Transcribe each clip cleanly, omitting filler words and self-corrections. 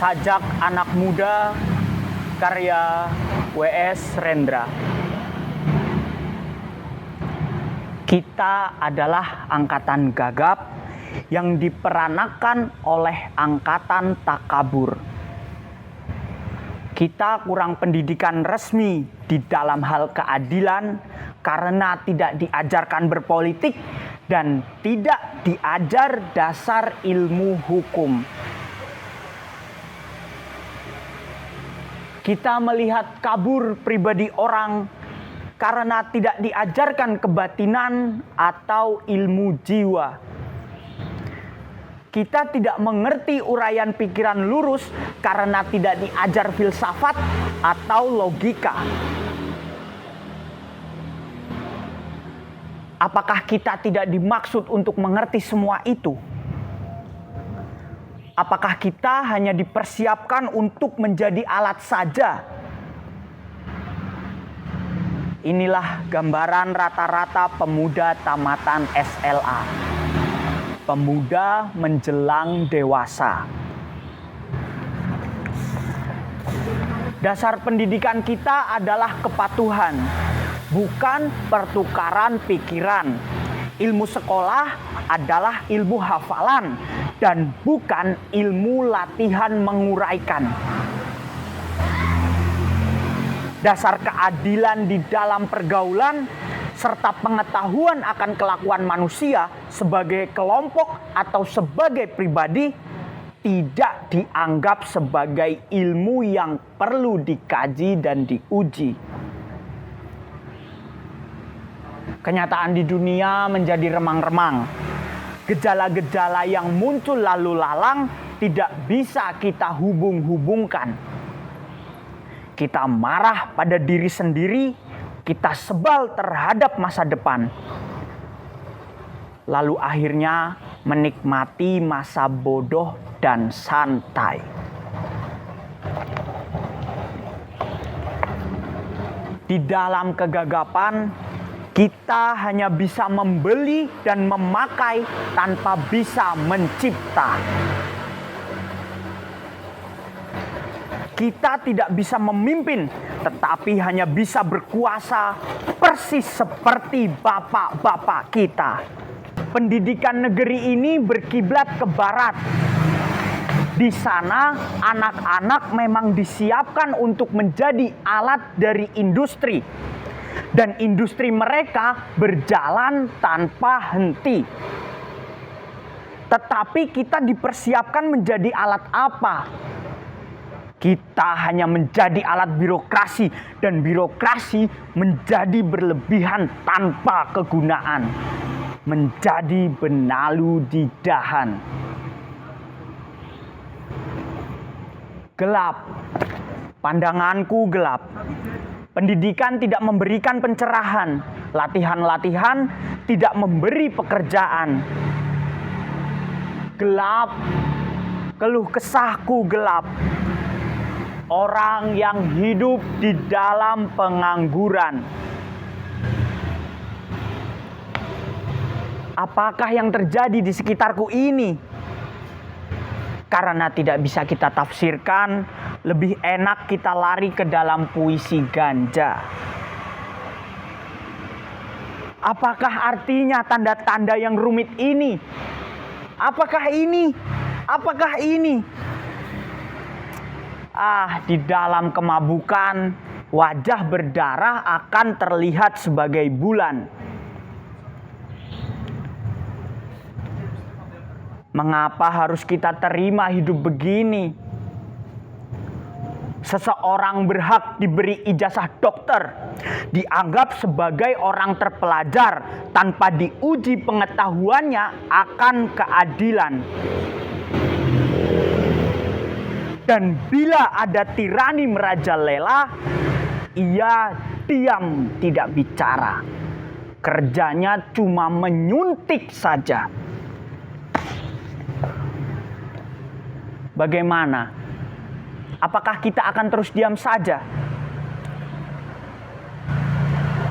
Sajak Anak Muda karya W.S. Rendra. Kita adalah angkatan gagap yang diperanakan oleh angkatan takabur. Kita kurang pendidikan resmi di dalam hal keadilan karena tidak diajarkan berpolitik dan tidak diajar dasar ilmu hukum. Kita melihat kabur pribadi orang karena tidak diajarkan kebatinan atau ilmu jiwa. Kita tidak mengerti uraian pikiran lurus karena tidak diajar filsafat atau logika. Apakah kita tidak dimaksud untuk mengerti semua itu? Apakah kita hanya dipersiapkan untuk menjadi alat saja? Inilah gambaran rata-rata pemuda tamatan SLA. Pemuda menjelang dewasa. Dasar pendidikan kita adalah kepatuhan, bukan pertukaran pikiran. Ilmu sekolah adalah ilmu hafalan dan bukan ilmu latihan menguraikan. Dasar keadilan di dalam pergaulan serta pengetahuan akan kelakuan manusia sebagai kelompok atau sebagai pribadi tidak dianggap sebagai ilmu yang perlu dikaji dan diuji. Kenyataan di dunia menjadi remang-remang. Gejala-gejala yang muncul lalu lalang tidak bisa kita hubung-hubungkan. Kita marah pada diri sendiri, kita sebal terhadap masa depan. Lalu akhirnya menikmati masa bodoh dan santai. Di dalam kegagapan, kita hanya bisa membeli dan memakai tanpa bisa mencipta. Kita tidak bisa memimpin, tetapi hanya bisa berkuasa persis seperti bapak-bapak kita. Pendidikan negeri ini berkiblat ke barat. Di sana anak-anak memang disiapkan untuk menjadi alat dari industri. Dan industri mereka berjalan tanpa henti. Tetapi kita dipersiapkan menjadi alat apa? Kita hanya menjadi alat birokrasi, dan birokrasi menjadi berlebihan tanpa kegunaan, menjadi benalu di dahan. Gelap, pandanganku gelap. Pendidikan tidak memberikan pencerahan, latihan-latihan tidak memberi pekerjaan. Gelap, keluh kesahku gelap. Orang yang hidup di dalam pengangguran. Apakah yang terjadi di sekitarku ini? Karena tidak bisa kita tafsirkan, lebih enak kita lari ke dalam puisi ganja. Apakah artinya tanda-tanda yang rumit ini? Apakah ini? Apakah ini? Di dalam kemabukan, wajah berdarah akan terlihat sebagai bulan. Mengapa harus kita terima hidup begini? Seseorang berhak diberi ijazah dokter, dianggap sebagai orang terpelajar tanpa diuji pengetahuannya akan keadilan. Dan bila ada tirani merajalela, ia diam tidak bicara. Kerjanya cuma menyuntik saja. Bagaimana? Apakah kita akan terus diam saja?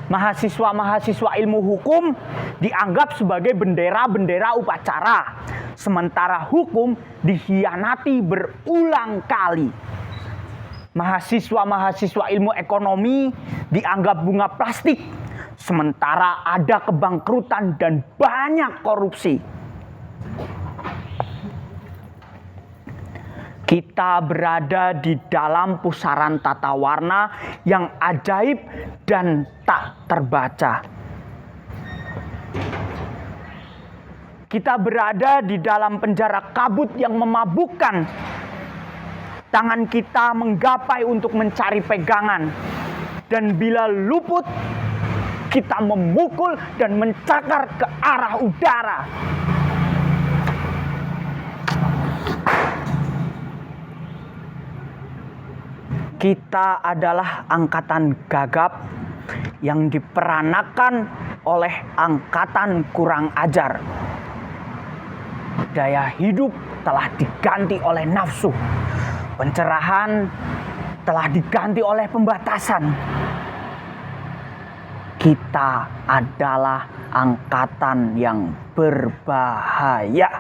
Mahasiswa-mahasiswa ilmu hukum dianggap sebagai bendera-bendera upacara. sementara hukum dikhianati berulang kali. Mahasiswa-mahasiswa ilmu ekonomi dianggap bunga plastik, sementara ada kebangkrutan dan banyak korupsi. Kita berada di dalam pusaran tata warna yang ajaib dan tak terbaca. Kita berada di dalam penjara kabut yang memabukkan. Tangan kita menggapai untuk mencari pegangan. Dan bila luput, kita memukul dan mencakar ke arah udara. Kita adalah angkatan gagap yang diperanakan oleh angkatan kurang ajar. Daya hidup telah diganti oleh nafsu. Pencerahan telah diganti oleh pembatasan. Kita adalah angkatan yang berbahaya.